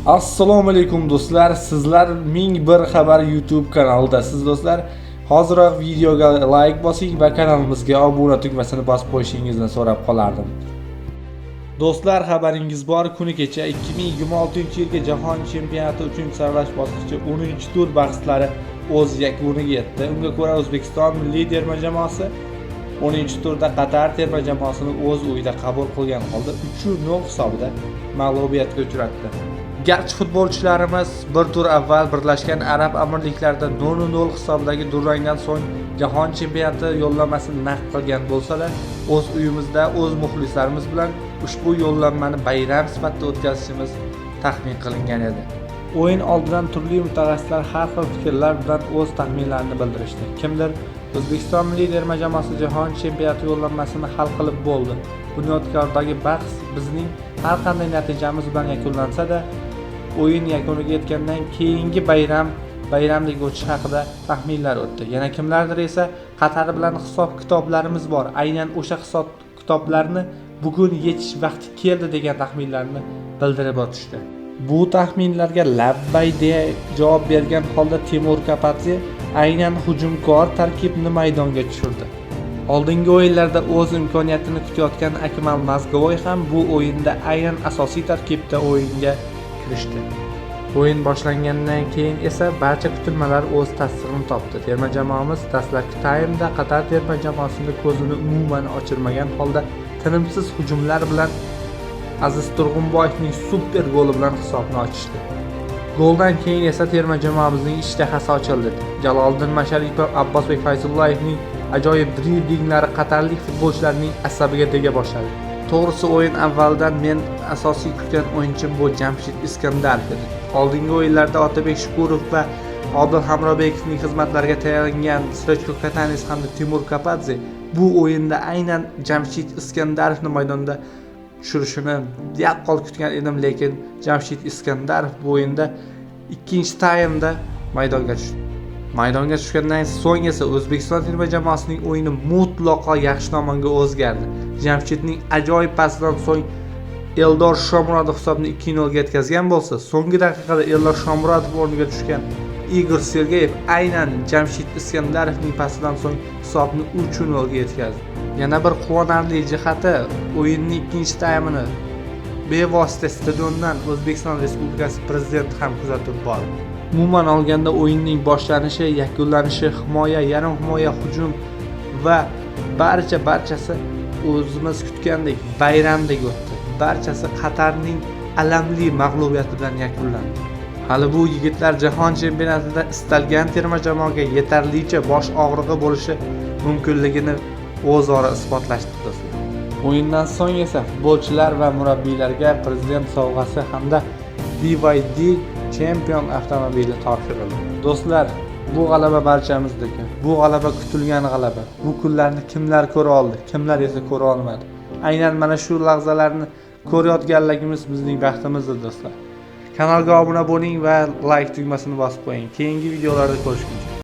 Assalomu alaykum do'stlar. Sizlar Ming bir xabar YouTube kanalidasiz do'stlar. Hoziroq videoga like bosing va kanalimizga obuna tugmasini bosib qo'yishingizni so'rab qolardim. Do'stlar, xabaringiz bor, kuni kecha 2026-yilgi Jahon chempionati uchun saralash bosqichi 10-tur bahslari o'z yakuniga yetdi. Unga ko'ra O'zbekiston milliy terma jamoasi 10-turda Qatar terma jamoasini o'z uyida qabul qilgan holda 3-0 hisobida mag'lubiyatga uchratdi. Garchi futbolchilarimiz bir tur avval Birlashgan Arab Amirliklarida 0-0 hisobidagi durangdan so'ng Jahon chempionati yo'llanmasini naqd qilgan bo'lsa-da, o'z uyimizda o'z muxlislarimiz bilan ushbu yo'llanmani bayram sifatida o'tkazishimiz taxmin qilingan edi. O'yin oldidan turli mutaxassislar har xil fikrlar bilan o'z taxminlarini bildirishdi. Kimdir O'zbekiston milliy terma jamoasi Jahon chempionati yo'llanmasini hal qilib bo'ldi. Bunyodkordagi bahs bizning har qanday natijamiz bilan yakunlansa-da, o'yin yakuniga yetgandan keyingi bayramdagi o'tish haqida taxminlar o'tdi. Yana kimlardir esa Qatar bilan hisob-kitoblarimiz bor. Aynan o'sha hisob-kitoblarni bugun yechish vaqti keldi degan taxminlarni bildirib o'tishdi. Bu taxminlarga labbay deya javob bergan holda Timur Kapadze aynan hujumkor tarkibni maydonga tushirdi. Oldingi o'yinlarda o'z imkoniyatini kutayotgan Akmal Mazgovoy ham bu o'yinda aynan asosiy tarkibda o'yinga kirishdi. O'yin boshlangandan keyin esa barcha kutilmalar o'z tasdig'ini topdi. Terma jamoamiz dastlabki taymda Qatar terma jamoasini ko'zini umuman ochirmagan holda tinimsiz hujumlar bilan Aziz Turg'unboyevning super goli bilan hisobni ochishdi. Goldan keyin esa terma jamoamizning ishtahasi ochildi. Jaloliddin Masharipov, Abbosbek Fayzullayevning ajoyib driblinglari qatarlik futbolchilarning asabiga tega boshladi. To'g'risi o'yin avvaldan men asosiy kutgan o'yinchim bu Jamshid Iskandarov edi. Oldingi o'yinlarda Otabek Shukurov va Odil Hamrobekovning xizmatlariga tayyorlangan Srechko Katanis hamda Timur Kapadze bu o'yinda aynan Jamshid Iskandarovni maydonda tushirishini yaqqol kutgan edim, lekin Jamshid Iskandarov bu o'yinda ikkinchi taymda maydonga tushdi. Maydonga tushgandan so'ng esa O'zbekiston terma jamoasining o'yini mutlaqo yaxshi tomonga o'zgardi. Jamshidning ajoyib pasidan so'ng Eldor Shomurodov hisobni 2-0 ga yetkazgan bo'lsa, so'nggi daqiqada Eldor Shomurodov o'rniga tushgan Igor Sergeyev aynan Jamshid Iskandarovning pasidan so'ng hisobni 3-0 ga yetkazdi. Yana bir quvonarli jihati, o'yinning ikkinchi taymini bevosita stadiondan O'zbekiston Respublikasi prezidenti ham kuzatib bordi. Umuman olganda o'yinning boshlanishi, yakunlanishi, himoya, yarim himoya, hujum va barchasi o'zimiz kutgandek bayramdek o'tdi. Barchasi Qatarning alamli mag'lubiyati bilan yakunlandi. Hali bu yigitlar Jahon chempionatida istalgan terma jamoaga yetarlicha bosh og'rig'i bo'lishi mumkinligini o'zaro isbotlashdi do'stlar. O'yindan so'ng esa futbolchilar va murabbiylarga prezident sovg'asi hamda BYD Champion avtomobili topshirildi. Do'stlar, bu g'alaba barchamizniki. Bu g'alaba kutilgan g'alaba. Bu kunlarni kimlar ko'ra oldi, kimlar esa ko'ra olmadi. Aynan mana shu lahzalarni ko'rayotganligimiz bizning baxtimizdir do'stlar. Kanalga obuna bo'ling va like tugmasini bosib qo'ying. Keyingi videolarda ko'rishguncha